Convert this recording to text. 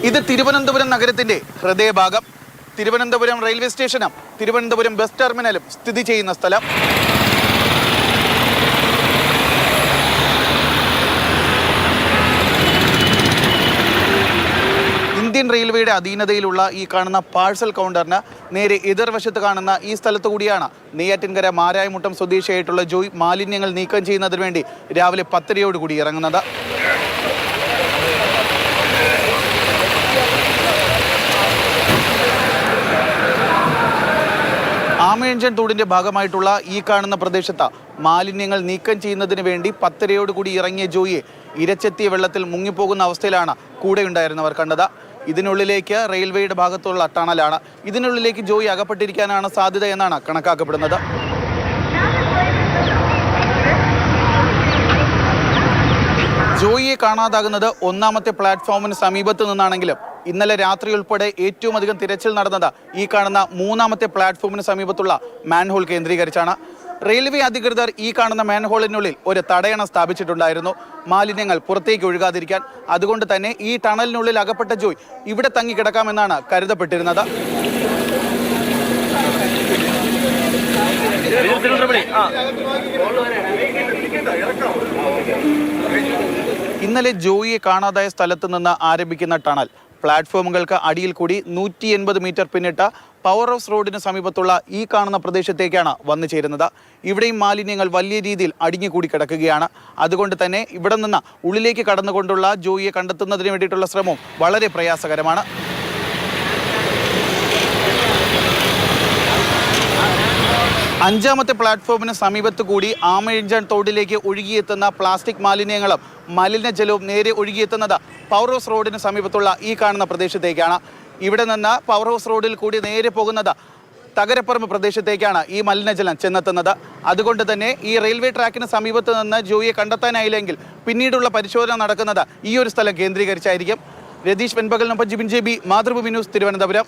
ഇത് തിരുവനന്തപുരം നഗരത്തിന്റെ ഹൃദയഭാഗം. തിരുവനന്തപുരം റെയിൽവേ സ്റ്റേഷനും തിരുവനന്തപുരം ബസ് ടെർമിനലും സ്ഥിതി ചെയ്യുന്ന സ്ഥലം. ഇന്ത്യൻ റെയിൽവേയുടെ അധീനതയിലുള്ള ഈ കാണുന്ന പാഴ്സൽ കൗണ്ടറിന് നേരെ എതിർവശത്ത് കാണുന്ന ഈ സ്ഥലത്തു കൂടിയാണ് നെയ്യാറ്റിൻകര മാരായമുട്ടം സ്വദേശിയായിട്ടുള്ള ജോയ് മാലിന്യങ്ങൾ നീക്കം ചെയ്യുന്നതിന് വേണ്ടി രാവിലെ 10:30 ഇറങ്ങുന്നത്. ആമയഞ്ചൻ തോടിന്റെ ഭാഗമായിട്ടുള്ള ഈ കാണുന്ന പ്രദേശത്ത് മാലിന്യങ്ങൾ നീക്കം ചെയ്യുന്നതിന് വേണ്ടി 10:30 ഇറങ്ങിയ ജോയിയെ ഇരച്ചെത്തിയ വെള്ളത്തിൽ മുങ്ങിപ്പോകുന്ന അവസ്ഥയിലാണ് കൂടെ ഉണ്ടായിരുന്നവർ കണ്ടത്. ഇതിനുള്ളിലേക്ക് റെയിൽവേയുടെ ഭാഗത്തുള്ള ടണലാണ്. ഇതിനുള്ളിലേക്ക് ജോയി അകപ്പെട്ടിരിക്കാനാണ് സാധ്യത എന്നാണ് കണക്കാക്കപ്പെടുന്നത്. ജോയിയെ കാണാതാകുന്നത് 1ാമത്തെ പ്ലാറ്റ്ഫോമിന് സമീപത്ത് നിന്നാണെങ്കിലും ഇന്നലെ രാത്രി ഉൾപ്പെടെ ഏറ്റവും അധികം തിരച്ചിൽ നടന്നത് ഈ കാണുന്ന 3ാമത്തെ പ്ലാറ്റ്ഫോമിന് സമീപത്തുള്ള മാൻഹോൾ കേന്ദ്രീകരിച്ചാണ്. റെയിൽവേ അധികൃതർ ഈ കാണുന്ന മാൻഹോളിനുള്ളിൽ ഒരു തടയണ സ്ഥാപിച്ചിട്ടുണ്ടായിരുന്നു, മാലിന്യങ്ങൾ പുറത്തേക്ക് ഒഴുകാതിരിക്കാൻ. അതുകൊണ്ട് തന്നെ ഈ ടണലിനുള്ളിൽ അകപ്പെട്ട ജോയ് ഇവിടെ തങ്ങിക്കിടക്കാമെന്നാണ് കരുതപ്പെട്ടിരുന്നത്. ഇന്നലെ ജോയിയെ കാണാതായ സ്ഥലത്ത് നിന്ന് ആരംഭിക്കുന്ന ടണൽ പ്ലാറ്റ്ഫോമുകൾക്ക് അടിയിൽ കൂടി 180 മീറ്റർ പിന്നിട്ട പവർ ഹൗസ് റോഡിന് സമീപത്തുള്ള ഈ കാണുന്ന പ്രദേശത്തേക്കാണ് വന്നു ചേരുന്നത്. ഇവിടെയും മാലിന്യങ്ങൾ വലിയ രീതിയിൽ അടിഞ്ഞുകൂടി കിടക്കുകയാണ്. അതുകൊണ്ട് തന്നെ ഇവിടെ നിന്ന് ഉള്ളിലേക്ക് കടന്നുകൊണ്ടുള്ള ജോയിയെ കണ്ടെത്തുന്നതിന് വേണ്ടിയിട്ടുള്ള ശ്രമവും വളരെ പ്രയാസകരമാണ്. അഞ്ചാമത്തെ പ്ലാറ്റ്ഫോമിന് സമീപത്ത് കൂടി ആമയിഞ്ചൻ തോടിലേക്ക് ഒഴുകിയെത്തുന്ന പ്ലാസ്റ്റിക് മാലിന്യങ്ങളും മലിനജലവും നേരെ ഒഴുകിയെത്തുന്നത് പവർ ഹൗസ് റോഡിന് സമീപത്തുള്ള ഈ കാണുന്ന പ്രദേശത്തേക്കാണ്. ഇവിടെ നിന്ന് പവർ ഹൗസ് റോഡിൽ കൂടി നേരെ പോകുന്നത് തകരപ്പറമ്പ് പ്രദേശത്തേക്കാണ് ഈ മലിനജലം ചെന്നെത്തുന്നത്. അതുകൊണ്ട് തന്നെ ഈ റെയിൽവേ ട്രാക്കിന് സമീപത്ത് നിന്ന് ജോയിയെ കണ്ടെത്താനായില്ലെങ്കിൽ പിന്നീടുള്ള പരിശോധന നടക്കുന്നത് ഈ ഒരു സ്ഥലം കേന്ദ്രീകരിച്ചായിരിക്കും. രതീഷ് വെൺപകലിനൊപ്പം ജിബിൻ JB, മാതൃഭൂമി ന്യൂസ്, തിരുവനന്തപുരം.